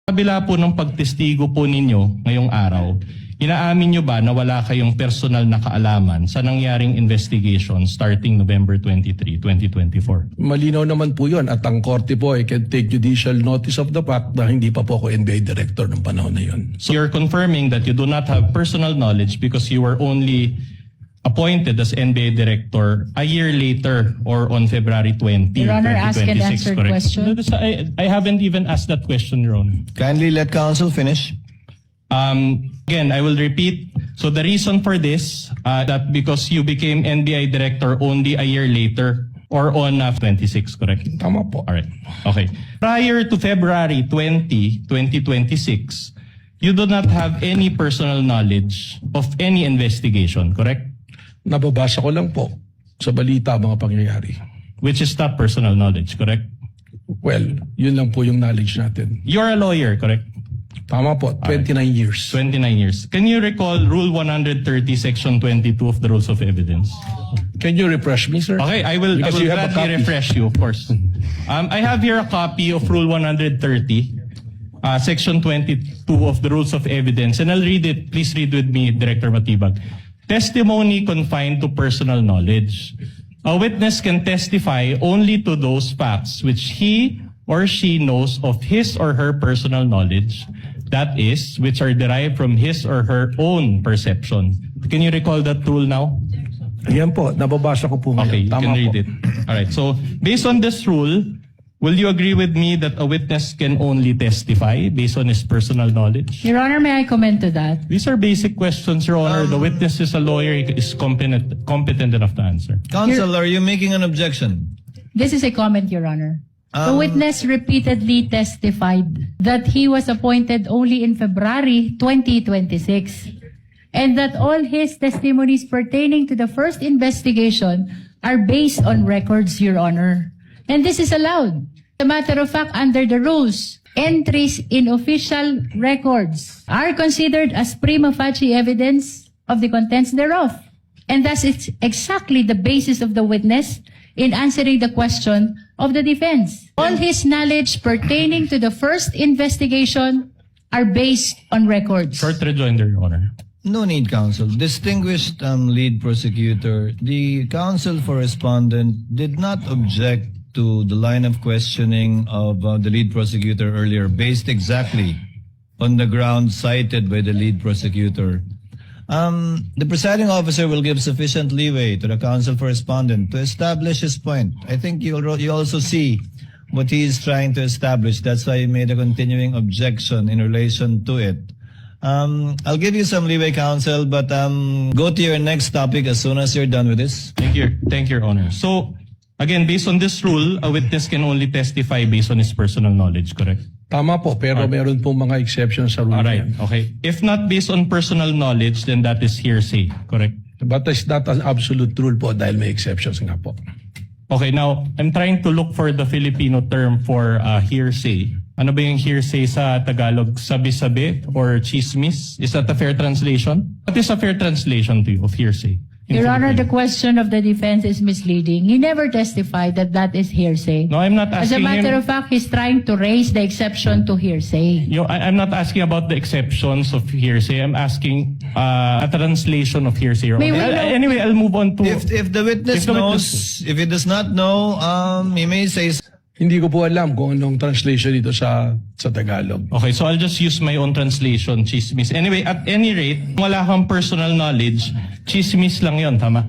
Kabila po ng pagtestigo po ninyo ngayong araw, inaamin nyo ba na wala kayong personal na kaalaman sa nangyaring investigation starting November 23, 2024? Malinaw naman po yun at ang korte po ay can take judicial notice of the fact na hindi pa po ako NBI director ng panahon na yun. So you're confirming that you do not have personal knowledge because you were only appointed as NBA director a year later or on February 20, Your Honor, 2026, ask and answer correct? question. I haven't even asked that question, Your Honor. Kindly let counsel finish. Again, I will repeat. So the reason for this, that because you became NBI director only a year later or on 26, correct? Tama po. All right. Okay. Prior to February 20, 2026, you do not have any personal knowledge of any investigation, correct? Nababasa ko lang po sa balita mga pangyayari. Which is not personal knowledge, correct? Well, yun lang po yung knowledge natin. You're a lawyer, correct? Tama po, 29 years. 29 years. Can you recall Rule 130, Section 22 of the Rules of Evidence? Can you refresh me, sir? Okay, I will Because you have a gladly copy. refresh you, of course. I have here a copy of Rule 130, Section 22 of the Rules of Evidence, and I'll read it. Please read with me, Director Matibag. Testimony confined to personal knowledge. A witness can testify only to those facts which he or she knows of his or her personal knowledge, that is, which are derived from his or her own perception. Can you recall that rule now? Ayan po, nababasa ko po ngayon. Okay, you Tama can read po. it. All right. So, based on this rule, will you agree with me that a witness can only testify based on his personal knowledge? Your Honor, may I comment to that? These are basic questions, Your Honor. The witness is a lawyer, he is competent enough to answer. Counsel, are you making an objection? This is a comment, Your Honor. The witness repeatedly testified that he was appointed only in February 2026 and that all his testimonies pertaining to the first investigation are based on records, Your Honor. And this is allowed. As a matter of fact, under the rules, entries in official records are considered as prima facie evidence of the contents thereof. And thus, it's exactly the basis of the witness in answering the question of the defense. All his knowledge pertaining to the first investigation are based on records. Short rejoinder, Your Honor. No need, counsel. Distinguished lead prosecutor, the counsel for respondent did not object to the line of questioning of the lead prosecutor earlier, based exactly on the ground cited by the lead prosecutor. The presiding officer will give sufficient leeway to the counsel for respondent to establish his point. I think you also see what he is trying to establish. That's why he made a continuing objection in relation to it. I'll give you some leeway, counsel, but go to your next topic as soon as you're done with this. Thank you, Your Honor. So, again, based on this rule, a witness can only testify based on his personal knowledge, correct? Tama po, pero meron pong mga exceptions sa rule. All right, yan. okay. If not based on personal knowledge, then that is hearsay, correct? But it's not an absolute rule po dahil may exceptions nga po. Okay, now, I'm trying to look for the Filipino term for hearsay. Ano ba yung hearsay sa Tagalog? Sabi-sabi or chismis? Is that a fair translation? What is a fair translation to you of hearsay? in Your Honor, the Filipino? question of the defense is misleading. He never testified that that is hearsay. No, I'm not As a asking matter him. of fact, he's trying to raise the exception to hearsay. I'm not asking about the exceptions of hearsay. I'm asking a translation of hearsay. May we know- Anyway, I'll move on to... If the witness If the knows, if he does not know, he may say Hindi ko po alam kung anong translation dito sa Tagalog. Okay, so I'll just use my own translation, chismis. Anyway, at any rate, wala kang personal knowledge, chismis lang yon, tama?